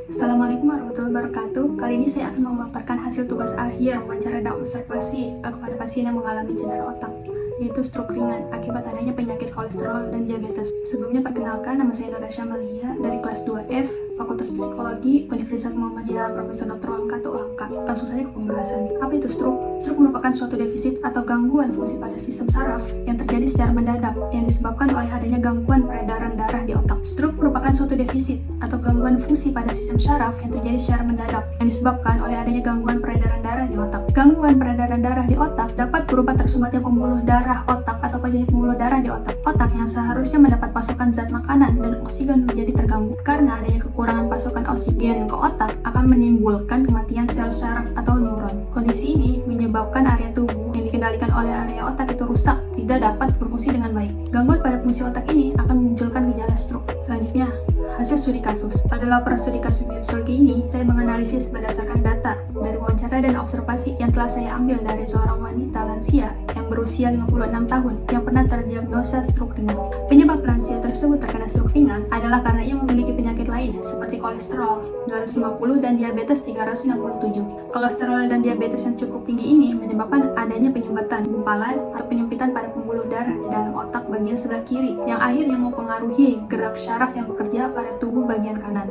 Assalamualaikum warahmatullahi wabarakatuh. Kali ini saya akan memaparkan hasil tugas akhir wawancara dan observasi kepada pasien yang mengalami cedera otak, yaitu stroke ringan akibat adanya penyakit kolesterol dan diabetes. Sebelumnya perkenalkan, nama saya Nora Syamalia dari kelas 2F, Fakultas Psikologi, Universitas Muhammadiyah Profesor Dr. Angka UHK. Langsung saja ke pembahasan. Apa itu stroke? Stroke merupakan suatu defisit atau gangguan fungsi pada sistem saraf yang terjadi secara mendadak yang disebabkan oleh adanya gangguan peredaran darah di otak. Stroke merupakan suatu defisit atau gangguan fungsi pada sistem saraf yang terjadi secara mendadak yang disebabkan oleh adanya gangguan peredaran darah di otak. Gangguan peredaran darah di otak dapat berupa tersumbatnya pembuluh darah otak atau penjadi pembuluh darah di otak. Otak yang seharusnya mendapat pasokan zat makanan dan oksigen menjadi terganggu. Karena adanya kekurangan pasokan oksigen ke otak akan menimbulkan kematian sel saraf atau neuron. Kondisi ini menyebabkan area tubuh yang dikendalikan oleh area otak itu rusak, tidak dapat berfungsi dengan baik. Gangguan pada fungsi otak ini akan memunculkan gejala stroke. Selanjutnya, hasil studi kasus. Pada laporan studi kasus biopsikologi ini, saya menganalisis berdasarkan data dari wawancara dan observasi yang telah saya ambil dari seorang wanita lansia yang berusia 56 tahun yang pernah terdiagnosa stroke ringan. Penyebab lansia tersebut terkena stroke ringan adalah karena ia memiliki penyakit lain seperti kolesterol 250 dan diabetes 367. Kolesterol dan diabetes yang cukup tinggi ini menyebabkan adanya penyumbatan, gumpalan, atau penyempitan pada pembuluh darah di dalam otak bagian sebelah kiri yang akhirnya mempengaruhi gerak syaraf yang bekerja pada tubuh bagian kanan.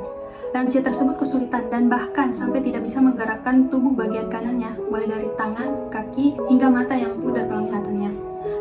Lansia tersebut kesulitan dan bahkan sampai tidak bisa menggerakkan tubuh bagian kanannya, mulai dari tangan, kaki, hingga mata yang pudar penglihatannya.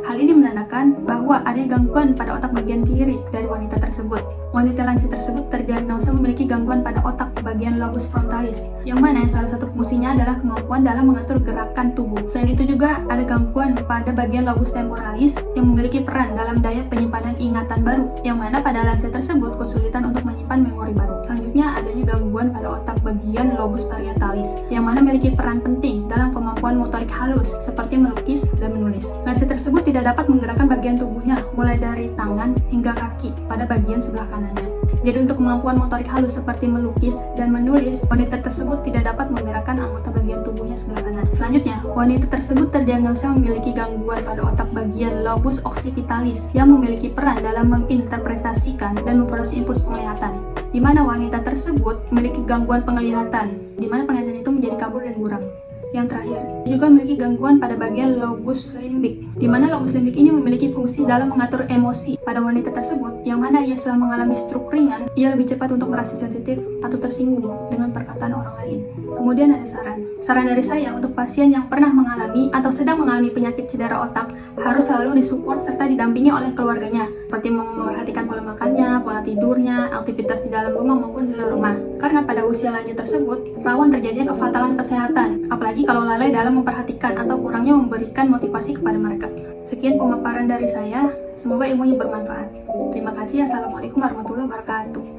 Hal ini menandakan bahwa ada gangguan pada otak bagian kiri dari wanita tersebut. Wanita lansia tersebut terdiagnosa memiliki gangguan pada otak bagian lobus frontalis, yang mana salah satu fungsinya adalah kemampuan dalam mengatur gerakan tubuh. Selain itu juga ada gangguan pada bagian lobus temporalis yang memiliki peran dalam daya penyimpanan ingatan baru, yang mana pada lansia tersebut kesulitan untuk menyimpan memori baru. Selanjutnya adanya gangguan pada otak bagian lobus parietalis, yang mana memiliki peran penting dalam kemampuan motorik halus seperti melukis dan menulis. Lansia tersebut tidak dapat menggerakkan bagian tubuhnya mulai dari tangan hingga kaki pada bagian sebelah kanannya. Jadi untuk kemampuan motorik halus seperti melukis dan menulis, wanita tersebut tidak dapat menggerakkan anggota bagian tubuhnya sebelah kanan. Selanjutnya, wanita tersebut terdiagnosa memiliki gangguan pada otak bagian lobus occipitalis yang memiliki peran dalam menginterpretasikan dan memproses impuls penglihatan, di mana wanita tersebut memiliki gangguan penglihatan, di mana penglihatan itu menjadi kabur dan buram. Yang terakhir, juga memiliki gangguan pada bagian lobus limbik, di mana lobus limbik ini memiliki fungsi dalam mengatur emosi pada wanita tersebut, yang mana ia setelah mengalami stroke ringan, ia lebih cepat untuk merasa sensitif atau tersinggung dengan perkataan orang lain. Kemudian ada saran dari saya untuk pasien yang pernah mengalami atau sedang mengalami penyakit cedera otak, harus selalu disupport serta didampingi oleh keluarganya, seperti memperhatikan pola makannya, pola tidurnya, aktivitas di dalam rumah maupun di luar rumah. Karena pada usia lanjut tersebut, rawan terjadinya kefatalan kesehatan, apalagi kalau lalai dalam memperhatikan atau kurangnya memberikan motivasi kepada mereka. Sekian pemaparan dari saya, semoga ilmunya bermanfaat. Terima kasih. Assalamualaikum warahmatullahi wabarakatuh.